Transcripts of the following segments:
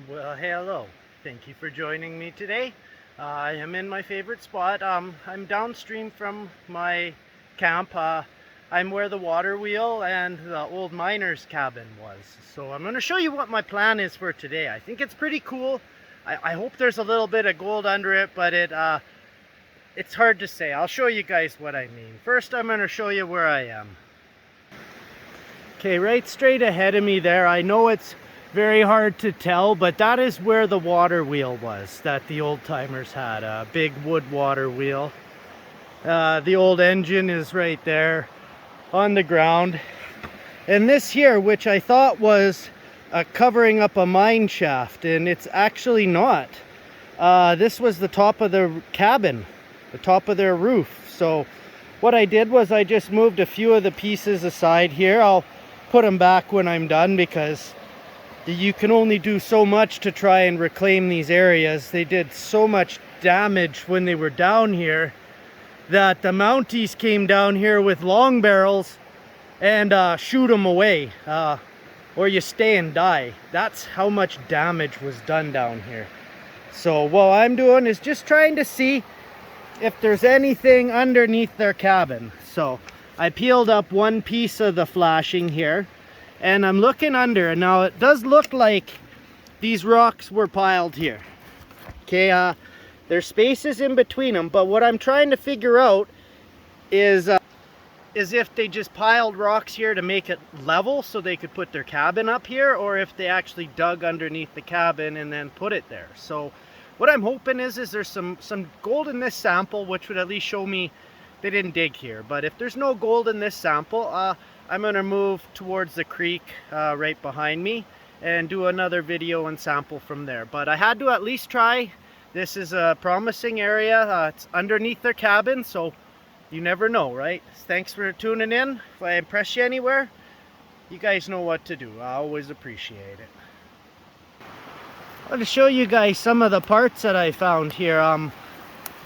Well, hello. Thank you for joining me today. I am in my favorite spot. I'm downstream from my camp. I'm where the water wheel and the old miner's cabin was. So I'm going to show you what my plan is for today. I think it's pretty cool. I hope there's a little bit of gold under it, but it's hard to say. I'll show you guys what I mean. First, I'm going to show you where I am. Okay, right straight ahead of me there. I know it's very hard to tell, but that is where the water wheel was that the old timers had, a big wood water wheel. The old engine is right there on the ground. And this here, which I thought was covering up a mine shaft, and it's actually not. This was the top of the cabin, the top of their roof. So what I did was I just moved a few of the pieces aside here. I'll put them back when I'm done, because you can only do so much to try and reclaim these areas. They did so much damage when they were down here that the Mounties came down here with long barrels and shoot them away, or you stay and die. That's how much damage was done down here. So what I'm doing is just trying to see if there's anything underneath their cabin. So I peeled up one piece of the flashing here, and I'm looking under, and now it does look like these rocks were piled here. Okay, there's spaces in between them, but what I'm trying to figure out is if they just piled rocks here to make it level so they could put their cabin up here, or if they actually dug underneath the cabin and then put it there. So what I'm hoping is there's some gold in this sample, which would at least show me they didn't dig here. But if there's no gold in this sample, I'm going to move towards the creek right behind me and do another video and sample from there. But I had to at least try. This is a promising area. It's underneath their cabin, so you never know, right? Thanks for tuning in. If I impress you anywhere, you guys know what to do. I always appreciate it. I want to show you guys some of the parts that I found here.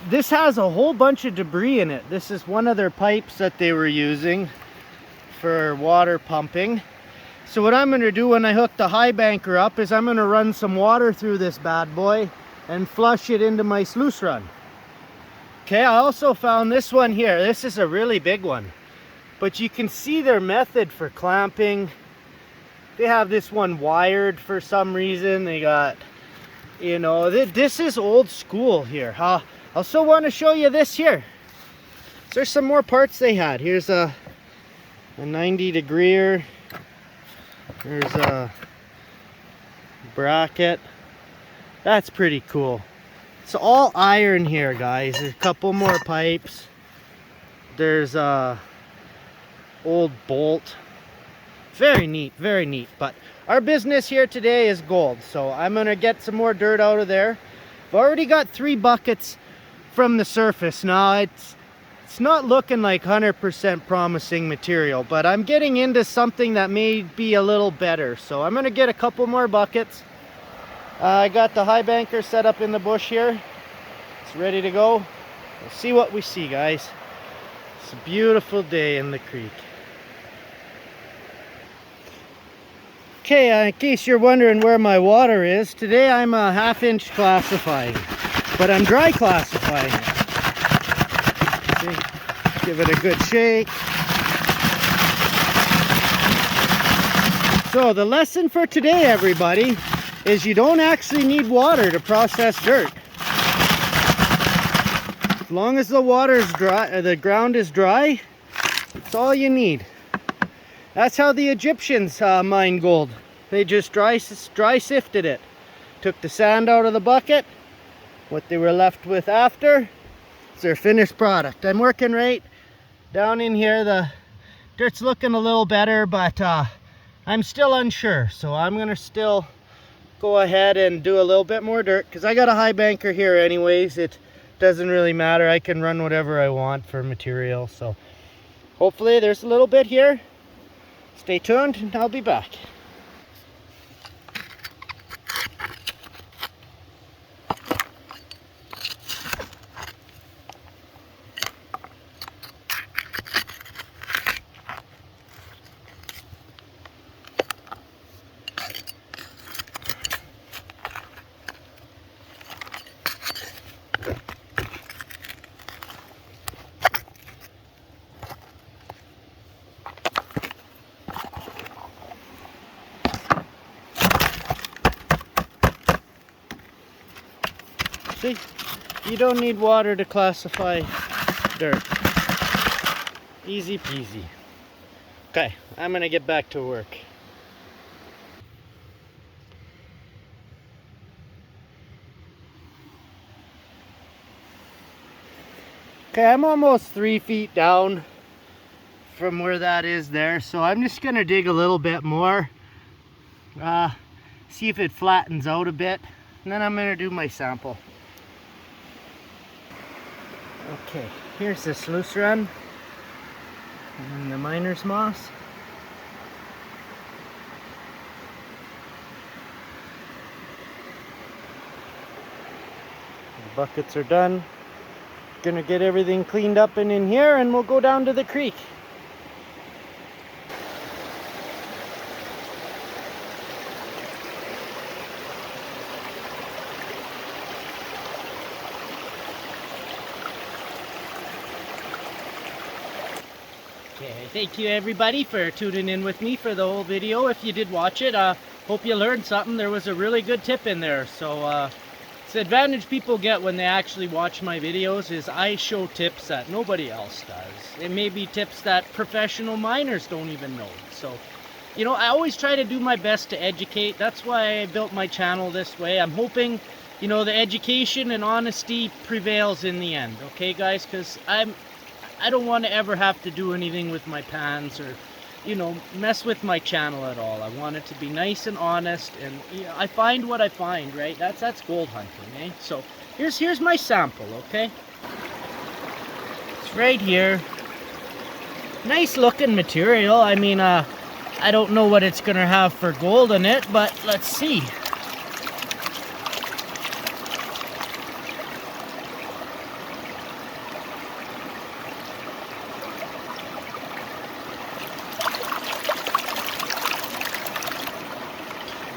This has a whole bunch of debris in it. This is one of their pipes that they were using for water pumping. So what I'm going to do when I hook the high banker up is I'm going to run some water through this bad boy and flush it into my sluice run. Okay, I also found this one here. This is a really big one, but you can see their method for clamping. They have this one wired for some reason. They got, you know, this is old school here. I also want to show you this here. So there's some more parts they had. Here's a 90-degreer. There's a bracket. That's pretty cool. It's all iron here, guys. There's a couple more pipes. There's a old bolt. Very neat, very neat. But our business here today is gold, so I'm gonna get some more dirt out of there. I've already got 3 buckets from the surface. Now it's not looking like 100% promising material, but I'm getting into something that may be a little better. So I'm gonna get a couple more buckets. I got the high banker set up in the bush here. It's ready to go. We'll see what we see, guys. It's a beautiful day in the creek. Okay, in case you're wondering where my water is, today I'm a 1/2-inch classifying, but I'm dry classifying it. Give it a good shake. So the lesson for today, everybody, is you don't actually need water to process dirt. As long as the water is dry, the ground is dry, that's all you need. That's how the Egyptians mined gold. They just dry sifted it. Took the sand out of the bucket. What they were left with after is their finished product. I'm working right down in here. The dirt's looking a little better, but I'm still unsure. So I'm gonna still go ahead and do a little bit more dirt, because I got a high banker here anyways. It doesn't really matter. I can run whatever I want for material. So hopefully there's a little bit here. Stay tuned and I'll be back. See? You don't need water to classify dirt. Easy peasy. Okay, I'm gonna get back to work. Okay, I'm almost 3 feet down from where that is there, so I'm just gonna dig a little bit more, see if it flattens out a bit, and then I'm gonna do my sample. Okay, here's the sluice run and the miner's moss. The buckets are done. Gonna get everything cleaned up and in here, and we'll go down to the creek. Okay, thank you everybody for tuning in with me for the whole video. If you did watch it, hope you learned something. There was a really good tip in there. So it's the advantage people get when they actually watch my videos is I show tips that nobody else does. It may be tips that professional miners don't even know. So, you know, I always try to do my best to educate. That's why I built my channel this way. I'm hoping, you know, the education and honesty prevails in the end. Okay, guys? Because I don't want to ever have to do anything with my pans or, you know, mess with my channel at all. I want it to be nice and honest, and you know, I find what I find, right? That's gold hunting, eh? So here's my sample, okay? It's right here. Nice looking material. I mean, I don't know what it's gonna have for gold in it, but let's see.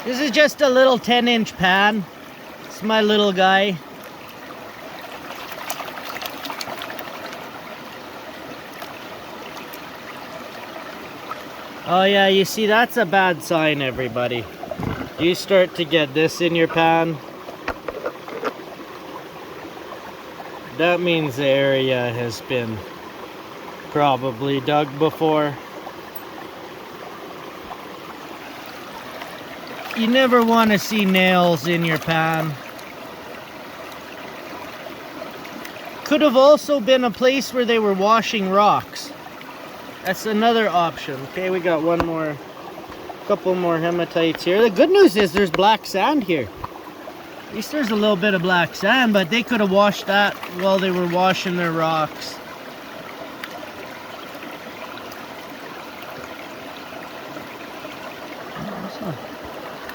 This is just a little 10-inch pan. It's my little guy. Oh yeah, you see, that's a bad sign, everybody. You start to get this in your pan, that means the area has been probably dug before. You never want to see nails in your pan. Could have also been a place where they were washing rocks. That's another option. Okay, we got couple more hematites here. The good news is there's black sand here. At least there's a little bit of black sand, but they could have washed that while they were washing their rocks.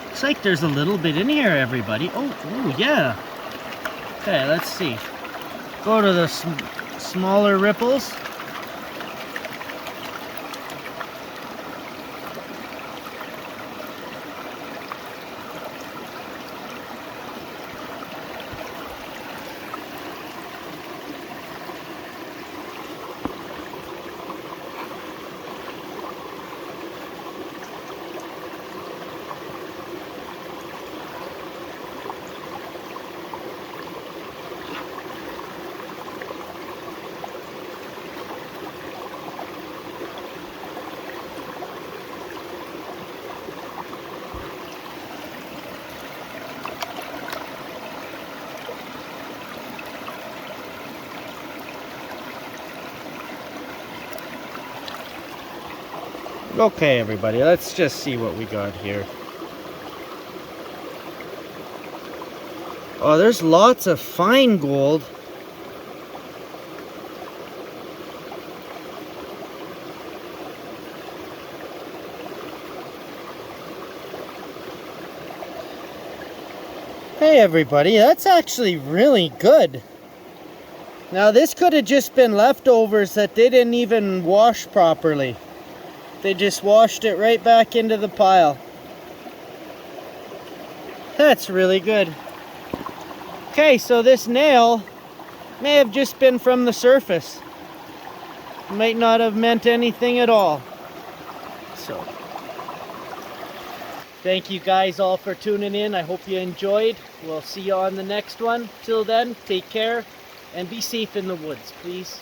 Looks like there's a little bit in here, everybody. Oh yeah. Okay, let's see. Go to the smaller ripples. Okay, everybody, let's just see what we got here. Oh, there's lots of fine gold. Hey, everybody, that's actually really good. Now, this could have just been leftovers that they didn't even wash properly. They just washed it right back into the pile. That's really good. Okay, so this nail may have just been from the surface. Might not have meant anything at all. So, Thank you guys all for tuning in. I hope you enjoyed. We'll see you on the next one. Till then, take care and be safe in the woods, please.